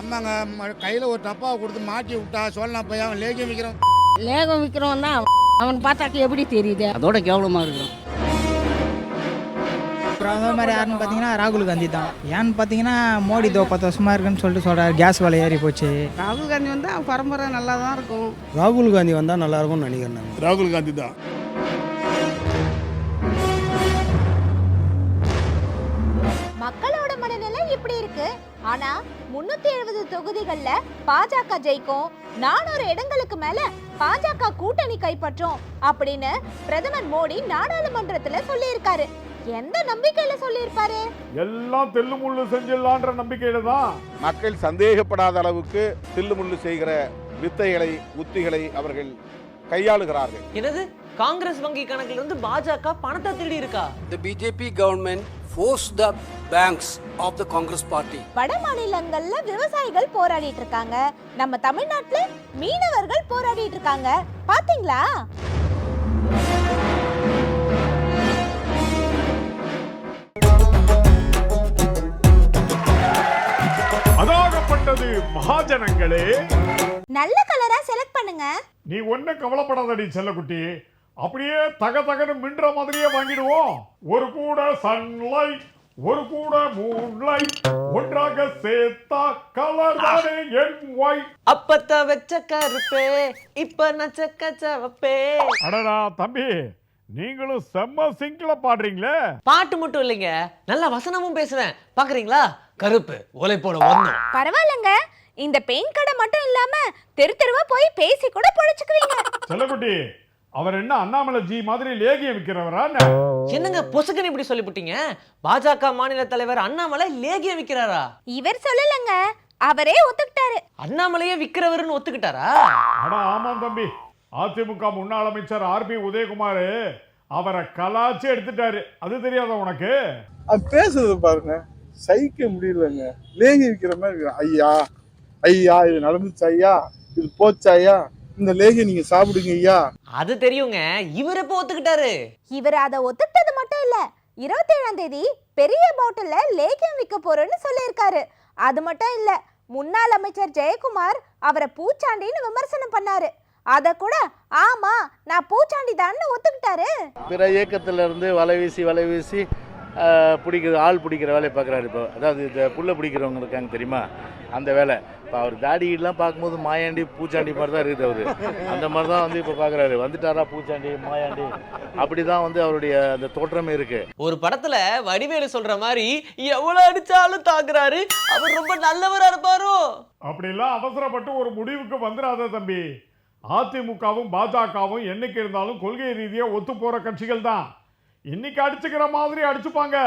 ஆமாங்க, கையில் ஒரு டப்பாவை கொடுத்து மாட்டி விட்டா சொல்லலாம் பையன் அவன் லேகியம் விற்கிறான். லேகம் விற்கிறவன் தான் அவன் பார்த்தாக்க எப்படி தெரியுது? அதோட கேவலமாக இருக்கும். பிரதமர் மாதிரி யாருன்னு பார்த்தீங்கன்னா ராகுல் காந்தி தான். ஏன்னு பார்த்தீங்கன்னா மோடி 10 வருஷமாக இருக்குன்னு சொல்லிட்டு சொல்கிறார். கேஸ் விலை ஏறி போச்சு. ராகுல் காந்தி வந்தால் பரம்பரை நல்லா தான் இருக்கும். ராகுல் காந்தி வந்தால் நல்லா இருக்கும்னு நினைக்கிறேன் நான். ராகுல் காந்தி தான். மக்களோட மனநிலை இப்படி இருக்கு. ஆனா 370 தொகுதிகள்ல பாஜக ஜெயிக்கும், 400 இடங்களுக்கு மேல பாஜக கூட்டணி கைப்பற்றும் அப்படின்னு பிரதமர் மோடி நாடாளுமன்றத்துல சொல்லியிருக்காரு. எந்த நம்பிக்கையில சொல்லியிருப்பாரு? எல்லாம் தில்லுமுள்ளு செஞ்சிடலான்ற நம்பிக்கையில தான். மக்கள் சந்தேகப்படாத அளவுக்கு தில்லுமுள்ளு செய்கிற வித்தைகளை உத்திகளை அவர்கள் கையாளுகிறார்கள். என்னது, காங்கிரஸ் வங்கி கணக்கில் இருந்து பாஜக பணத்தை திருடி இருக்கா? The BJP government forced the banks of the Congress party. வட மாநிலங்கள்ல விவசாயிகள் போராடிட்டு இருக்காங்க, நம்ம தமிழ்நாட்டுல மீனவர்கள் போராடிட்டு இருக்காங்க. பாத்தீங்களா? அதாகப்பட்டது மகாஜனங்களே. நல்ல கலரா செலக்ட் பண்ணுங்க. நீ ஒன்னும் கவலைப்படாதடி செல்லக்குட்டி, அப்படியே தக தகன்னு மின்ற மாதிரியே வாங்கிடுவோம். ஒரு கூட சன்லைட், ஒரு கூட மூன்லைட், ஒன்றாக சேர்த்தா கலர் தானே NY. அப்பத்த வெச்ச கருப்பே இப்ப நச்சக்க சவப்பே. அடடா தம்பி, நீங்களும் செம்ம சிங்க்ல பாடுறீங்களே. பாட்டு மட்டும் இல்லைங்க, நல்ல வசனமும் பேசுவேன். பாக்குறீங்களா? கருப்பு ஒலை போட ஒண்ணு. பரவாயில்லைங்க, இந்த பெயிண்ட் கடை மட்டும் இல்லாம தெரு தெருவா போய் பேசி கூட பொழைச்சுக்குவீங்க. செல்லக்குட்டி, அவர் என்ன அண்ணாமலை ஜி மாதிரி லேகியம் விற்கிறவரா? என்னங்க பொசுக்குன்னு இப்படி சொல்லிவிட்டீங்க? பாஜக மாநில தலைவர் அண்ணாமலை லேகியம் விற்கிறாரா? இவர் சொல்லலங்க, அவரே ஒத்துக்கிட்டாரு. அண்ணாமலையே விற்கிறவர்னு ஒத்துக்கிட்டாரா? அட ஆமா தம்பி, அதிமுக முன்னாள் அமைச்சர் RB உதயகுமார் அவரை கலாச்சி எடுத்துட்டாரு. அது தெரியாத உனக்கு? பேசுறது பாருங்க, சகிக்க முடியலங்க. லேகி விற்கிற மாதிரி. ஐயா ஐயா, இது நடந்துச்சு ஐயா, இது போச்சு ஐயா, இந்த லேகி நீங்க சாப்பிடுங்க ஐயா. அது தெரியுங்க, இவர் எப்போ ஒத்துக்கிட்டாரு? இவர் அதை ஒத்துக்கிட்டது மட்டும் இல்ல, 27ஆம் தேதி பெரிய பாட்டில்ல லேகியம் விற்க போறேன்னு சொல்லியிருக்காரு. அது மட்டும் இல்ல, முன்னாள் அமைச்சர் ஜெயக்குமார் அவரை பூச்சாண்டின்னு விமர்சனம் பண்ணாரு. அத கூட ஆமா நான் பூச்சாண்டி தான் ஒத்துக்கிட்டாரு. பிற இயக்கத்துல இருந்து வலை வீசி பிடிக்கிற ஆள் பிடிக்கிற வேலையை பார்க்குறாரு. இப்போ அதாவது இந்த புல்லை பிடிக்கிறவங்க இருக்காங்க தெரியுமா, அந்த வேலை. இப்போ அவர் தாடியெல்லாம் பார்க்கும்போது மாயாண்டி பூச்சாண்டி மாதிரி தான் இருக்குது. அவர் அந்த மாதிரி தான் வந்து இப்போ பார்க்குறாரு. வந்துட்டாரா பூச்சாண்டி மாயாண்டி, அப்படி தான் வந்து அவருடைய அந்த தோற்றமே இருக்கு. ஒரு படத்துல வடிவேலு சொல்ற மாதிரி எவ்வளவு அடிச்சாலும் தாக்குறாரு, அவர் ரொம்ப நல்லவரா இருப்பாரோ. அப்படிலாம் அவசரப்பட்டு ஒரு முடிவுக்கு வந்துடாத தம்பி. அதிமுகவும் பாஜகவும் என்னைக்கு இருந்தாலும் கொள்கை ரீதியா ஒத்து போற கட்சிகள் தான். இன்னைக்கு அடிச்சுக்கிற மாதிரி அடிச்சுப்பாங்க,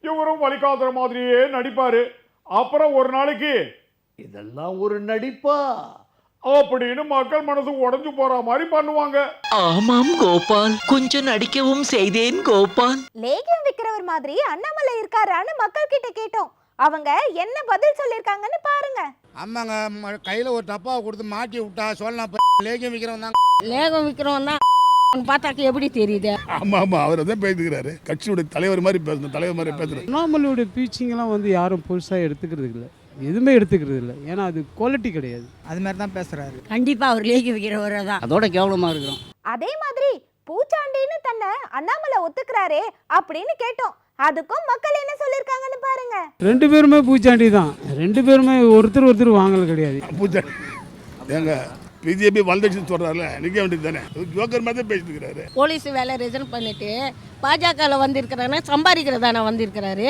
இவரும் வலிக்காதுற மாதிரியே நடிப்பாரு. அப்புறம் ஒரு நாளைக்கு இதெல்லாம் ஒரு நடிப்பா அப்படின்னு மக்கள் மனசு உடைஞ்சு போற மாதிரி பண்ணுவாங்க. ஆமாம் கோபால், கொஞ்சம் நடிக்கவும் செய்தேன் கோபால். லேகியம் விற்கிறவர் மாதிரி அண்ணாமலை இருக்காரான்னு மக்கள் கிட்ட கேட்டோம். அவங்க என்ன பதில் சொல்லிருக்காங்கன்னு பாருங்க. ஆமாங்க, கையில் ஒரு டப்பாவை கொடுத்து மாட்டி விட்டா சொல்லலாம் பையன் லேகியம் விற்கிறவன் தான். லேகம் விற்கிறவன் தான் அவன் பார்த்தாக்க எப்படி தெரியுது? ஆமா, அவர் தான் பேசிக்கிறாரு. கட்சியுடைய தலைவர் மாதிரி பேசணும், தலைவர் மாதிரி பேசுறாரு. அண்ணாமலையோட பீச்சிங்கெல்லாம் யாரும் புதுசாக எடுத்துக்கிறது இல்லை, எதுவுமே எடுத்துக்கிறது இல்லை. ஏன்னா அது குவாலிட்டி கிடையாது. அது மாதிரி தான் பேசுகிறாரு. கண்டிப்பா அவர் லேகம் விற்கிறவரா தான். அதோட கேவலமாக இருக்கிறோம். அதே மாதிரி பூச்சாண்டின்னு தன்னை அண்ணாமலை ஒத்துக்கிறாரே அப்படின்னு கேட்டோம். அதுக்கும் மக்கள் என்ன சொல்லிருக்காங்கன்னு பாருங்க. 2 பேருமே பூச்சாண்டி தான். 2 பேருமே ஒருத்தர் வாங்கல கிடையாது. பூச்சாண்டி ஏங்க, பிஜேபி வளர்ச்சி சொல்றாருல, நிக்க வேண்டியது தானே. ஜோக்கர் மாதிரி தான் பேசிட்டு இருக்கிறாரு. போலீஸ் வேலை ரிசைன் பண்ணிட்டு பாஜகவில் வந்திருக்கிறாருன்னா சம்பாதிக்கிறதான வந்திருக்கிறாரு.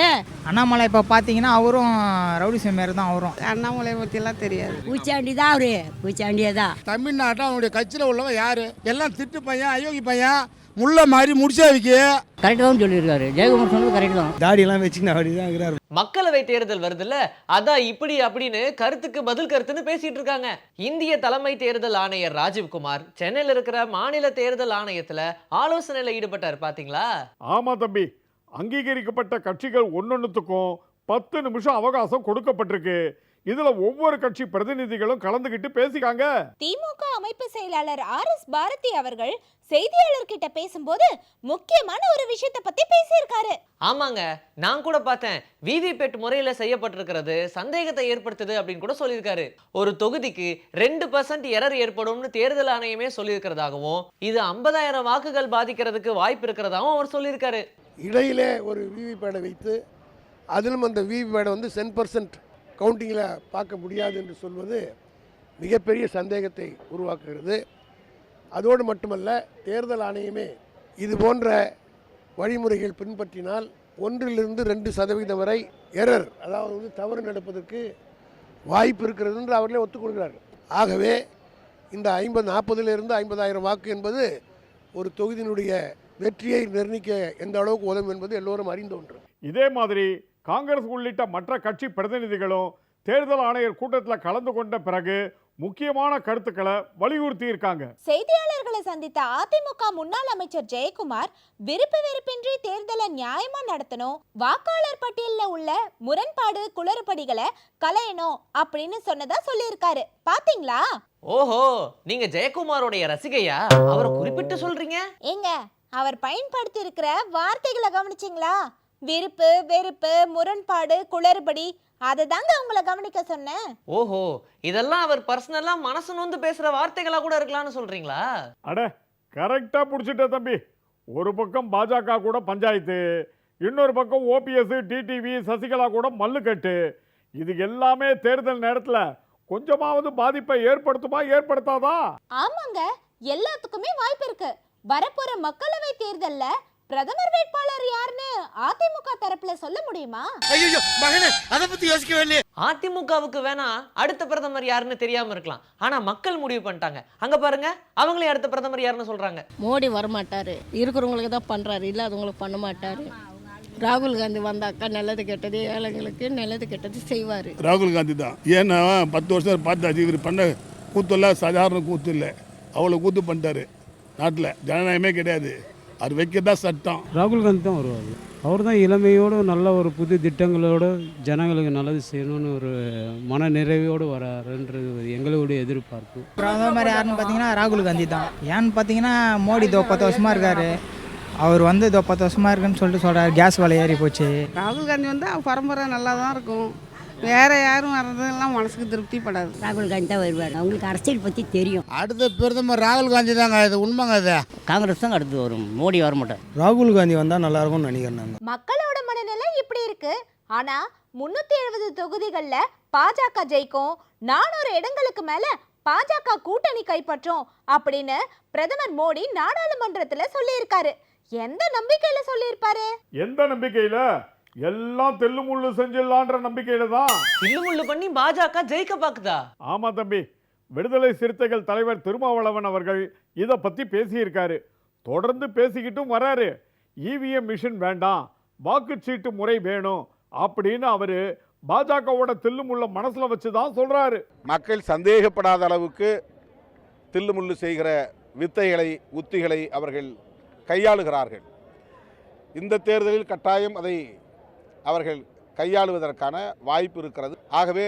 அண்ணாமலை இப்போ பார்த்தீங்கன்னா அவரும் ரவுடி மாரி தான். அவரும் அண்ணாமலை பற்றிலாம் தெரியாது. பூச்சாண்டி தான் அவரு, பூச்சாண்டியே தான். தமிழ்நாட்டில் அவனுடைய கட்சியில் உள்ளவன் யாரு? எல்லாம் திட்டு பையன், அயோகி பையன், முள்ள மாதிரி முடிச்சா வைக்க. கரெக்டாக தான் சொல்லியிருக்காரு. ஜெயக்குமார் சொன்னது கரெக்ட் தான். தாடியெல்லாம் வச்சுக்கிட்டு அப்படி தான் இருக்கிறாரு. மக்களவை தேர்தல் வருதுல்ல, அதான் இப்படி அப்படின்னு கருத்துக்கு பதில் கருத்துன்னு பேசிட்டு இருக்காங்க. இந்திய தலைமை தேர்தல் ஆணையர் ராஜீவ்குமார் சென்னையில் இருக்கிற மாநில தேர்தல் ஆணையத்துல ஆலோசனையில ஈடுபட்டார். பாத்தீங்களா? ஆமா தம்பி, அங்கீகரிக்கப்பட்ட கட்சிகள் ஒன்னொன்னுத்துக்கும் 10 நிமிஷம் அவகாசம் கொடுக்கப்பட்டிருக்கு. இதுல ஒவ்வொரு கட்சி பிரதிநிதிகளும் கலந்துகிட்டு பேசிக்காங்க. திமுக அமைப்பு செயலாளர் RS பாரதி அவர்கள் செய்தியாளர்கிட்ட பேசும்போது முக்கியமான ஒரு விஷயத்தை பத்தி பேசியிருக்காரு. ஆமாங்க, நான் கூட பார்த்தேன். விவிபேட் முறையில செய்யப்பட்டிருக்கிறது சந்தேகத்தை ஏற்படுத்துது அப்படின்னு கூட சொல்லியிருக்காரு. ஒரு தொகுதிக்கு 2% எரர் ஏற்படும்னு தேர்தல் ஆணையமே சொல்லியிருக்கிறதாகவும், இது 50,000 வாக்குகள் பாதிக்கிறதுக்கு வாய்ப்பு இருக்கிறதாகவும் அவர் சொல்லியிருக்காரு. இடையிலே ஒரு விவிபேடை வைத்து அதிலும் அந்த விவிபேடை வந்து 10% கவுண்டிங்கில் பார்க்க முடியாது என்று சொல்வது மிகப்பெரிய சந்தேகத்தை உருவாக்குகிறது. அதோடு மட்டுமல்ல, தேர்தல் ஆணையமே இது போன்ற வழிமுறைகள் பின்பற்றினால் 1-2% வரை எரர், அதாவது தவறு நடப்பதற்கு வாய்ப்பு இருக்கிறது என்று அவர்களே ஒத்துக்கொள்கிறார்கள். ஆகவே இந்த 40,000 50,000 வாக்கு என்பது ஒரு தொகுதியினுடைய வெற்றியை நிர்ணயிக்க எந்த அளவுக்கு உதவும் என்பது எல்லோரும் அறிந்த ஒன்று. இதே மாதிரி காங்கிரஸ் உள்ளிட்ட மற்ற கட்சி பிரதிநிதிகளும் தேர்தல் ஆணையர் கூட்டத்தில் கலந்து கொண்ட பிறகு முக்கியமான கருத்துக்களை வலியுறுத்தி இருக்காங்க. செய்தியாளர்களை சந்தித்த அதிமுக முன்னாள் அமைச்சர் ஜெயக்குமார் விருப்பு வெறுப்பின்றி தேர்தலை நியாயமா நடத்தணும், வாக்காளர் பட்டியலில் உள்ள முரண்பாடு குளறுபடிகளை களையணும் அப்படின்னு சொன்னதா சொல்லியிருக்காரு. பாத்தீங்களா? ஓஹோ, நீங்க ஜெயக்குமாரோடைய ரசிகையா? அவரை குறிப்பிட்டு சொல்றீங்க? ஏங்க, அவர் பயன்படுத்தி இருக்கிற வார்த்தைகளை கவனிச்சிங்களா? விருப்பு வெறுப்பு முரண்பாடு குளறுபடி, அதை தாங்க உங்களை கவனிக்க சொன்னேன். ஓஹோ, இதெல்லாம் அவர் பர்சனலா மனசு நொந்து பேசுற வார்த்தைகளா கூட இருக்கலாம்னு சொல்றீங்களா? அட, கரெக்டா புடிச்சிட்ட தம்பி. ஒரு பக்கம் பாஜக கூட பஞ்சாயத்து, இன்னொரு பக்கம் OPS, டிடிவி, சசிகலா கூட மல்லுக்கட்டு. இது எல்லாமே தேர்தல் நேரத்துல கொஞ்சமாவது பாதிப்பை ஏற்படுத்துமா ஏற்படுத்தாதா? ஆமாங்க, எல்லாத்துக்குமே வாய்ப்பு இருக்கு. வரப்போற மக்களவை தேர்தல்ல பிரதமர் வேட்பாளர் யாருன்னு அதிமுக தரப்புல சொல்ல முடியுமா? ஐயோ மகனே, அதை பத்தி யோசிக்கவே இல்லையே. அதிமுகவுக்கு வேணா அடுத்த பிரதமர் யாருன்னு தெரியாம இருக்கலாம், ஆனா மக்கள் முடிவு பண்ணிட்டாங்க. அங்க பாருங்க, அவங்களே அடுத்த பிரதமர் யாருன்னு சொல்றாங்க. மோடி வரமாட்டாரு, இருக்கிறவங்களுக்கு தான் பண்றாரு, இல்லாதவங்களுக்கு பண்ண மாட்டாரு. ராகுல் காந்தி வந்தாக்கா நல்லது கெட்டது, ஏழைங்களுக்கு நல்லது கெட்டது செய்வார். ராகுல் காந்தி தான். ஏன்னா 10 வருஷம் பார்த்தாச்சு. இவர் பண்ண கூத்தெல்லாம் சாதாரண கூத்து இல்லை, அவ்வளோ கூத்து பண்ணிட்டாரு. நாட்டில் ஜனநாயகமே கிடையாது, அது வைக்கதான் சட்டம். ராகுல் காந்தி தான் வருவார். அவர் தான் இளமையோடு நல்ல ஒரு புது திட்டங்களோடு ஜனங்களுக்கு நல்லது செய்யணும்னு ஒரு மன நிறைவோடு வராருன்றது எங்களுடைய எதிர்பார்ப்பு. பிரதமர் யாருன்னு பார்த்தீங்கன்னா ராகுல் காந்தி தான். ஏன்னு பார்த்தீங்கன்னா மோடி 10 வருஷமாக இருக்கார். அவர் வந்து 10 வருஷமாக இருக்குன்னு சொல்லிட்டு சொல்கிறார். கேஸ் விலை ஏறி போச்சு. ராகுல் காந்தி வந்து அவர் பரம்பரை நல்லா தான் இருக்கும். வேற யாரும் வர்றதெல்லாம் மனசுக்கு திருப்திப்படாது. ராகுல் காந்தி தான் வருவார். அவங்களுக்கு அரசியல் பற்றி தெரியும். அடுத்த பிரதமர் ராகுல் காந்தி தாங்க, இது உண்மைங்க. அது காங்கிரஸ் தான் அடுத்து வரும், மோடி வர மாட்டார். ராகுல் காந்தி வந்தால் நல்லா இருக்கும்னு நினைக்கிறேன். மக்களோட மனநிலை இப்படி இருக்கு. ஆனா 370 தொகுதிகள்ல பாஜக ஜெயிக்கும், 400 இடங்களுக்கு மேல பாஜக கூட்டணி கைப்பற்றும் அப்படின்னு பிரதமர் மோடி நாடாளுமன்றத்துல சொல்லியிருக்காரு. எந்த நம்பிக்கையில சொல்லியிருப்பாரு? எந்த நம்பிக்கையில? எல்லாம் தெல்லுமுள்ளு செஞ்சிடலான்ற நம்பிக்கையில தான். தில்லுமுள்ளு பண்ணி பாஜக ஜெயிக்க பாக்குதா? ஆமா தம்பி, விடுதலை சிறுத்தைகள் தலைவர் திருமாவளவன் அவர்கள் இதை பத்தி பேசியிருக்காரு. தொடர்ந்து பேசிக்கிட்டும் வராரு. EVM மிஷின் வேண்டாம், வாக்குச்சீட்டு முறை வேணும் அப்படின்னு அவரு பாஜகவோட தில்லுமுள்ள மனசுல வச்சுதான் சொல்றாரு. மக்கள் சந்தேகப்படாத அளவுக்கு தில்லுமுள்ளு செய்கிற வித்தைகளை உத்திகளை அவர்கள் கையாளுகிறார்கள். இந்த தேர்தலில் கட்டாயம் அதை அவர்கள் கையாளுவதற்கான வாய்ப்பு இருக்கிறது. ஆகவே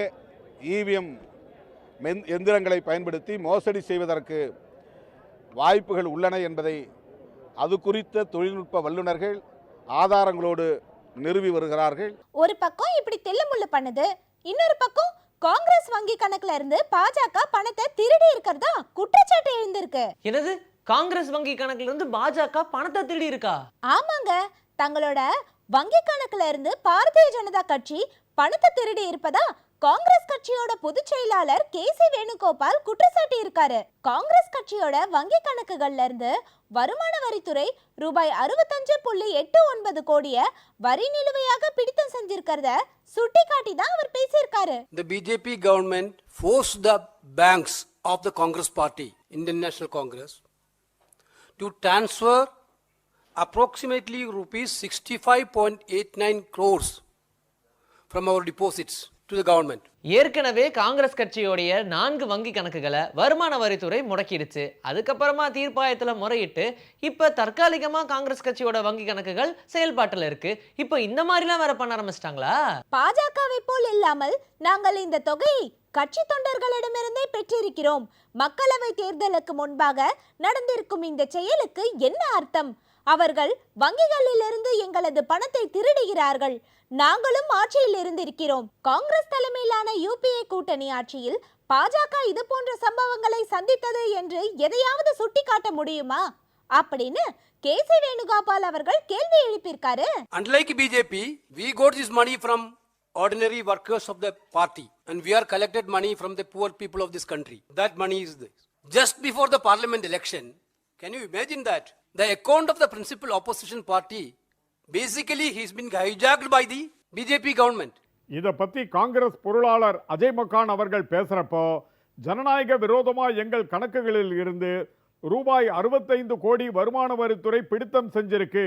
EVM எந்திரங்களை பயன்படுத்தி மோசடி செய்வதற்கு வாய்ப்புகள் உள்ளன என்பதை அது குறித்த தொழில்நுட்ப வல்லுநர்கள் ஆதாரங்களோடு நிறுவி வருகிறார்கள். ஒரு பக்கம் இப்படி தில்லுமுள்ளு பண்ணுது, இன்னொரு பக்கம் காங்கிரஸ் வங்கி கணக்குல இருந்து பாஜக பணத்தை திருடி இருக்கிறதா குற்றச்சாட்டு எழுந்திருக்கு. என்னது, காங்கிரஸ் வங்கி கணக்குல இருந்து பாஜக பணத்தை திருடி இருக்கா? ஆமாங்க, தங்களோட வங்கி கணக்குல இருந்து பாரதிய ஜனதா கட்சி பணத்தை திருடி இருப்பதா காங்கிரஸ் கட்சியோட பொதுச் செயலாளர் KC வேணுகோபால் குற்றச்சாட்டி இருக்காரு. காங்கிரஸ் கட்சியோட வங்கி கணக்குகள்ல இருந்து வருமான வரித்துறை ரூபாய் 65.89 கோடியை வரி நிலுவையாக பிடித்தம் செஞ்சிருக்கிறத சுட்டிக்காட்டி தான் அவர் பேசியிருக்காரு. The BJP government forced the banks of the Congress party, Indian National Congress, to transfer approximately rupees 65.89 crores from our deposits to the government. ஏற்கனவே காங்கிரஸ் கட்சியோடைய 4 வங்கி கணக்குகளை வருமான வரித்துறை முடக்கிடுச்சு. அதுக்கப்புறமா தீர்ப்பாயத்துல முறையிட்டு இப்ப தற்காலிகமா காங்கிரஸ் கட்சியோட வங்கி கணக்குகள் செயல்பாட்டுல இருக்கு. இப்ப இந்த மாதிரிலாம் வேற பண்ண ஆரம்பிச்சிட்டாங்களா? பாஜகவை போல் இல்லாமல் நாங்கள் இந்த தொகையை கட்சி தொண்டர்களிடமிருந்தே பெற்றிருக்கிறோம். மக்களவை தேர்தலுக்கு முன்பாக நடந்திருக்கும் இந்த செயலுக்கு என்ன அர்த்தம்? அவர்கள் வங்கிகளிலிருந்து எங்களது பணத்தை திருடுகிறார்கள். நாங்களும் ஆட்சியில் இருந்திருக்கிறோம். காங்கிரஸ் தலைமையிலான யூபிஏ கூட்டணி ஆட்சியில் பாஜக இது போன்ற சம்பவங்களை சந்தித்தது என்று எதையாவது சுட்டிக்காட்ட முடியுமா அப்படின்னு கேசி வேணுகோபால் அவர்கள் கேள்வி எழுப்பியிருக்காரு. Unlike BJP, we got this money from ordinary workers of the party and we are collected money from the poor people of this country. That money is this. Just before the parliament election, can you imagine that? The account of the principal opposition party, basically he's been hijacked by the BJP government. இதை பற்றி காங்கிரஸ் பொருளாளர் அஜய் மக்கான் அவர்கள் பேசுகிறப்போ, ஜனநாயக விரோதமாக எங்கள் கணக்குகளில் இருந்து ரூபாய் 65 கோடி வருமான வரித்துறை பிடித்தம் செஞ்சிருக்கு.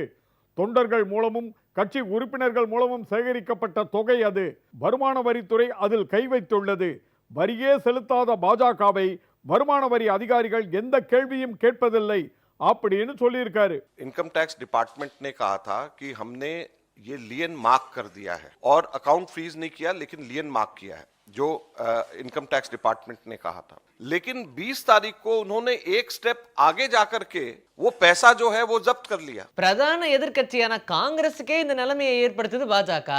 தொண்டர்கள் மூலமும் கட்சி உறுப்பினர்கள் மூலமும் சேகரிக்கப்பட்ட தொகை அது. வருமான வரித்துறை அதில் கை வைத்துள்ளது. வரியே செலுத்தாத பாஜகவை வருமான வரி அதிகாரிகள் எந்த கேள்வியும் கேட்பதில்லை அப்படின்னு சொல்லியிருக்காரு. इनकम टैक्स डिपार्टमेंट ने कहा था कि हमने ये लियन मार्क कर दिया है और अकाउंट फ्रीज नहीं किया, लेकिन लियन मार्क किया है, जो इनकम टैक्स डिपार्टमेंट ने कहा था. लेकिन 20 तारीख को उन्होंने एक स्टेप आगे जाकर के वो पैसा जो है वो जब्त कर लिया. பிரதான எதிர்க்கட்சியான காங்கிரஸுக்கே இந்த நிலைமையை ஏற்படுத்துது பாஜக.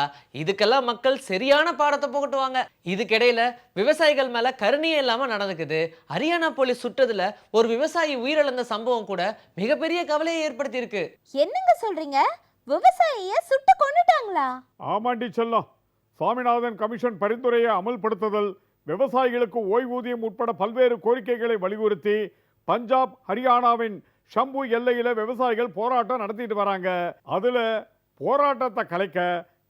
இதுக்கெல்லாம் மக்கள் சரியான பாடத்தை புகட்டுவாங்க. இதுக்கிடையில விவசாயிகள் மேல கருணையே இல்லாம நடந்துக்குது. ஹரியானா போலீஸ் சுட்டதுல ஒரு விவசாயி உயிரிழந்த சம்பவம் கூட மிகப்பெரிய கவலையை ஏற்படுத்தி இருக்கு. என்னங்க சொல்றீங்க? விவசாயிய சுட்டு கொன்னுட்டாங்களா? ஆமாண்டி செல்லம். சுவாமிநாதன் கமிஷன் பரிந்துரையை அமல்படுத்துதல், விவசாயிகளுக்கு ஓய்வூதியம் உட்பட பல்வேறு கோரிக்கைகளை வலியுறுத்தி பஞ்சாப் ஹரியானாவின் ஷம்பு எல்லையில் விவசாயிகள் போராட்டம் நடத்திட்டு வராங்க. அதில் போராட்டத்தை கலைக்க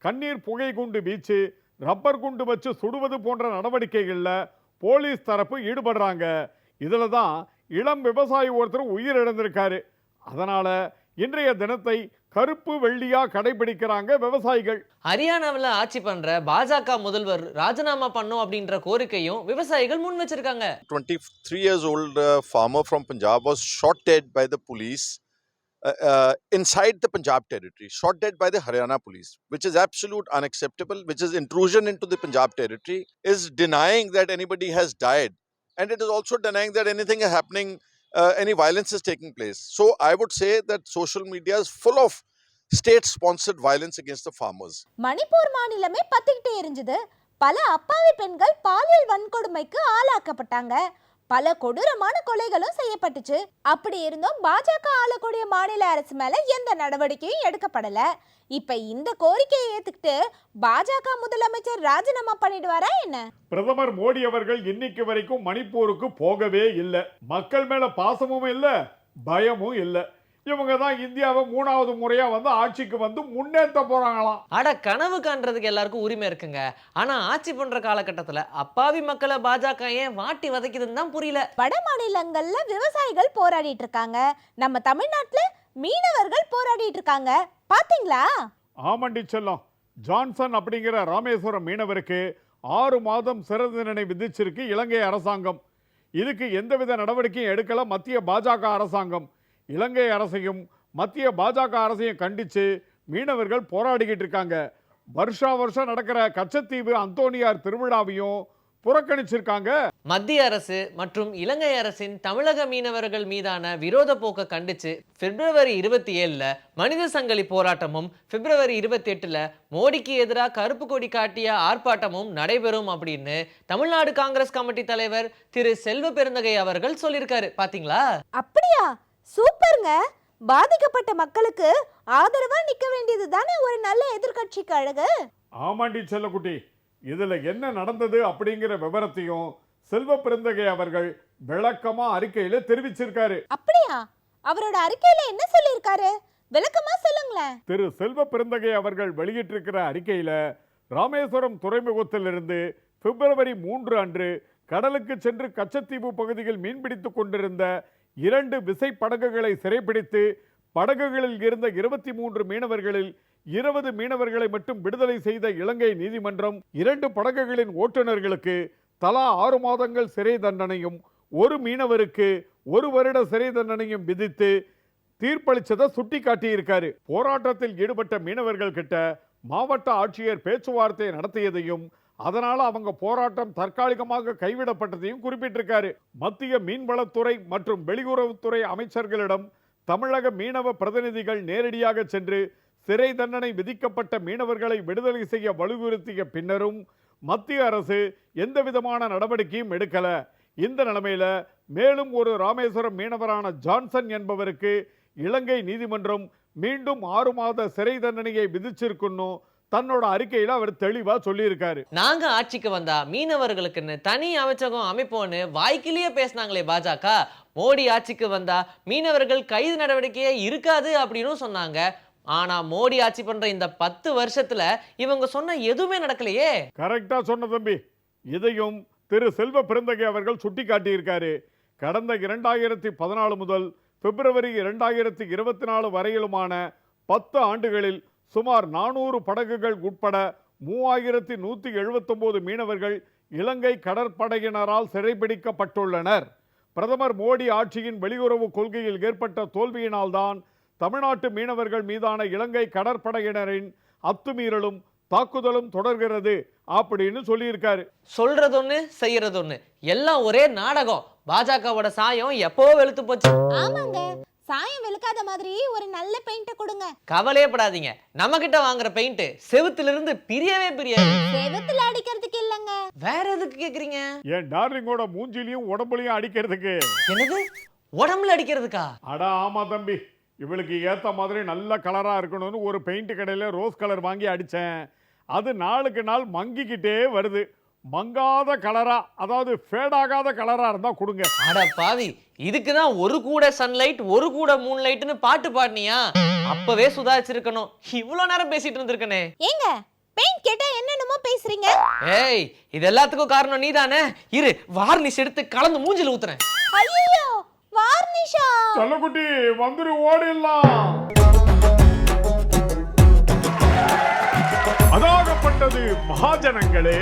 கண்ணீர் புகை குண்டு வீச்சு, ரப்பர் குண்டு வச்சு சுடுவது போன்ற நடவடிக்கைகளில் போலீஸ் தரப்பு ஈடுபடுறாங்க. இதில் தான் இளம் விவசாயி ஒருத்தர் உயிரிழந்திருக்காரு. அதனால் இன்றைய தினத்தை கருப்பு வெள்ளியா கடைபிடிக்கிறாங்க விவசாயிகள். ஹரியானாவில் ஆட்சி பண்ற பாஜக முதல்வர் ராஜினாமா பண்ணும் அப்படின்ற கோரிக்கையும் விவசாயிகள் முன் வச்சிருக்காங்க. 23 years old farmer from Punjab was shot dead by the police inside the Punjab territory, shot dead by the Haryana police, which is absolute unacceptable, which is intrusion into the Punjab territory, is denying that anybody has died, and it is also denying that anything is happening. Any violence is taking place. So I would say that social media is full of state-sponsored violence against the farmers. Manipur மாநிலமே பத்திக்கிட்டே இருந்தது. பல அப்பாவி பெண்கள் பாலியல் வன்கொடுமைக்கு ஆளாக்கப்பட்டாங்க. பல கொடூரமான கொலைகளும் செய்யப்பட்டுச்சு. அப்படி இருந்தும் பாஜக ஆளக்கூடிய மாநில அரசு மேல எந்த நடவடிக்கையும் எடுக்கப்படல. இப்ப இந்த கோரிக்கையை ஏத்துக்கிட்டு பாஜக முதலமைச்சர் ராஜினாமா பண்ணிடுவாரா என்ன? பிரதமர் மோடி அவர்கள் இன்னைக்கு வரைக்கும் மணிப்பூருக்கு போகவே இல்லை. மக்கள் மேல பாசமும் இல்லை, பயமும் இல்லை. இவங்க தான் இந்தியாவை 3வது முறையா வந்து ஆட்சிக்கு வந்து முன்னேற்ற போறாங்களாம். அட, கனவு காண்றதுக்கு எல்லாருக்கும் உரிமை இருக்குங்க. ஆனா ஆட்சி பண்ற காலகட்டத்துல அப்பாவி மக்களை பாஜக ஏன் வாட்டி வதைக்குதுன்னு தான் புரியல. வட மாநிலங்கள்ல விவசாயிகள் போராடிட்டு இருக்காங்க. நம்ம தமிழ்நாட்டுல மீனவர்கள் போராடிட்டு இருக்காங்க. பாத்தீங்களா? ஆமாண்டி செல்லம். ஜான்சன் அப்படிங்கிற ராமேஸ்வரம் மீனவருக்கு 6 மாதம் சிறை தண்டனை விதிச்சிருக்கு இலங்கை அரசாங்கம். இதுக்கு எந்தவித நடவடிக்கையும் எடுக்கல மத்திய பாஜக அரசாங்கம். இலங்கை அரசையும் மத்திய பாஜக அரசையும் கண்டித்து மீனவர்கள் போராடிக்கிட்டு இருக்காங்க. வருஷம் நடக்கிற கச்சத்தீவு அந்தோனியார் திருவிழாவையும் புறக்கணிச்சிருக்காங்க. மத்திய அரசு மற்றும் இலங்கை அரசின் தமிழக மீனவர்கள் மீதான விரோத போக்க கண்டிச்சு பிப்ரவரி 27 மனித சங்கிலி போராட்டமும், பிப்ரவரி 28 மோடிக்கு எதிராக கருப்பு கொடி காட்டிய ஆர்ப்பாட்டமும் நடைபெறும் அப்படின்னு தமிழ்நாடு காங்கிரஸ் கமிட்டி தலைவர் திரு செல்வ பெருந்தகை அவர்கள் சொல்லியிருக்காரு. பாத்தீங்களா? அப்படியா? சூப்பர்ங்க. பாதிக்கப்பட்ட மக்களுக்கு ஆதரவா நிக்க வேண்டியது தானே ஒரு நல்ல எதிர்க்கட்சிக்கு அழகு. ஆமாண்டி செல்லக்குட்டி. இதுல என்ன நடந்தது அப்படிங்கிற விவரத்தையும் செல்வ பெருந்தகை அவர்கள் விளக்கமா அறிக்கையில தெரிவிச்சிருக்காரு. அப்படியா? அவரோட அறிக்கையில என்ன சொல்லியிருக்காரு? விளக்கமா சொல்லுங்களேன். திரு செல்வ பெருந்தகை அவர்கள் வெளியிட்டிருக்கிற அறிக்கையில ராமேஸ்வரம் துறைமுகத்திலிருந்து பிப்ரவரி 3 அன்று கடலுக்கு சென்று கச்சத்தீவு பகுதியில் மீன்பிடித்துக் கொண்டிருந்த 2 விசை படகுகளை சிறைப்பிடித்து படகுகளில் இருந்த 23 மீனவர்களில் 20 மீனவர்களை மட்டும் விடுதலை செய்த இலங்கை நீதிமன்றம் 2 படகுகளின் ஓட்டுநர்களுக்கு தலா 6 மாதங்கள் சிறை தண்டனையும் 1 மீனவருக்கு 1 வருட சிறை தண்டனையும் விதித்து தீர்ப்பளிச்சதை சுட்டி காட்டியிருக்காரு. போராட்டத்தில் ஈடுபட்ட மீனவர்கள் கிட்ட மாவட்ட ஆட்சியர் பேச்சுவார்த்தை நடத்தியதையும் அதனால அவங்க போராட்டம் தற்காலிகமாக கைவிடப்பட்டதையும் குறிப்பிட்டிருக்காரு. மத்திய மீன்வளத்துறை மற்றும் வெளியுறவுத்துறை அமைச்சர்களிடம் தமிழக மீனவ பிரதிநிதிகள் நேரடியாக சென்று சிறை தண்டனை விதிக்கப்பட்ட மீனவர்களை விடுதலை செய்ய வலியுறுத்திய பின்னரும் மத்திய அரசு எந்த விதமான நடவடிக்கையும் எடுக்கல. இந்த நிலைமையில மேலும் ஒரு ராமேஸ்வரம் மீனவரான ஜான்சன் என்பவருக்கு இலங்கை நீதிமன்றம் மீண்டும் 6 மாத சிறை தண்டனையை விதிச்சிருக்குன்னு தன்னோட அறிக்கையில அவர் தெளிவா சொல்லியிருக்காரு. நாங்க ஆட்சிக்கு வந்தா மீனவர்களுக்குன்னு தனி அமைச்சகம் அமைப்போன்னு வாய்க்கிலேயே பேசினாங்களே பாஜக. மோடி ஆட்சிக்கு வந்தா மீனவர்கள் கைது நடவடிக்கையே இருக்காது அப்படின்னு சொன்னாங்க. ஆனா மோடி ஆட்சி பண்ற இந்த 10 வருஷத்துல இவங்க சொன்ன எதுவுமே நடக்கலையே. கரெக்டா சொன்ன தம்பி. இதையும் திரு செல்வ பெருந்தகை அவர்கள் சுட்டி காட்டியிருக்காரு. கடந்த 2014 முதல் பிப்ரவரி 2024 வரையிலுமான 10 ஆண்டுகளில் சுமார் 400 படகுகள் உட்பட 3179 மீனவர்கள் இலங்கை கடற்படையினரால் சிறைபிடிக்கப்பட்டுள்ளனர். பிரதமர் மோடி ஆட்சியின் வெளியுறவு கொள்கையில் ஏற்பட்ட தோல்வியினால்தான் தமிழ்நாட்டு மீனவர்கள் மீதான இலங்கை கடற்படையினரின் அத்துமீறலும் தாக்குதலும் தொடர்கிறது அப்படின்னு சொல்லியிருக்காரு. சொல்றது ஒண்ணு செய்யறது ஒண்ணு, எல்லாம் ஒரே நாடகம். பாஜகவோட சாயம் எப்போ வெளுத்து போச்சு. ஆமாங்க, சாயம் வெளுக்காத மாதிரி ஒரு நல்ல பெயிண்ட் கொடுங்க. கவலையே படாதீங்க, நம்ம கிட்ட வாங்குற பெயிண்ட் செவுத்துல இருந்து பிரியவே பிரியாது. செவுத்துல அடிக்கிறதுக்கு இல்லங்க, வேற எதுக்கு கேக்குறீங்க? என் டார்லிங்கோட மூஞ்சிலையும் உடம்புலையும் அடிக்கிறதுக்கு. என்னது, உடம்புல அடிக்கிறதுக்கா? அடா ஆமா தம்பி, இவளுக்கு ஏத்த மாதிரி நல்ல கலரா இருக்கணும்னு ஒரு பெயிண்ட் கடையில ரோஸ் கலர் வாங்கி அடிச்சேன். அது நாளுக்கு நாள் மங்கிக்கிட்டே வருது. மங்காத கலரா, அதாவது ஃபேட் ஆகாத கலரா இருந்தா கொடுங்க. அட பாவி, இதுக்கு தான் ஒரு கூட சன்லைட் ஒரு கூட மூன் லைட்னு பாட்டு பாடினியா? அப்பவே சுதாரிச்சிருக்கணும். இவ்வளவு நேரம் பேசிட்டு இருந்திருக்கனே. ஏங்க, பெயிண்ட் கேட்டா என்னென்னமோ பேசுறீங்க. ஏய், இது எல்லாத்துக்கும் காரணம் நீதானே. இரு, வார்னிஷ் எடுத்து கலந்து மூஞ்சில ஊத்துறேன். ஐயோ, வார்னிஷா? செல்லக்குட்டி வந்துரு, ஓடிடலாம். அதாகப்பட்டது மகாஜனங்களே.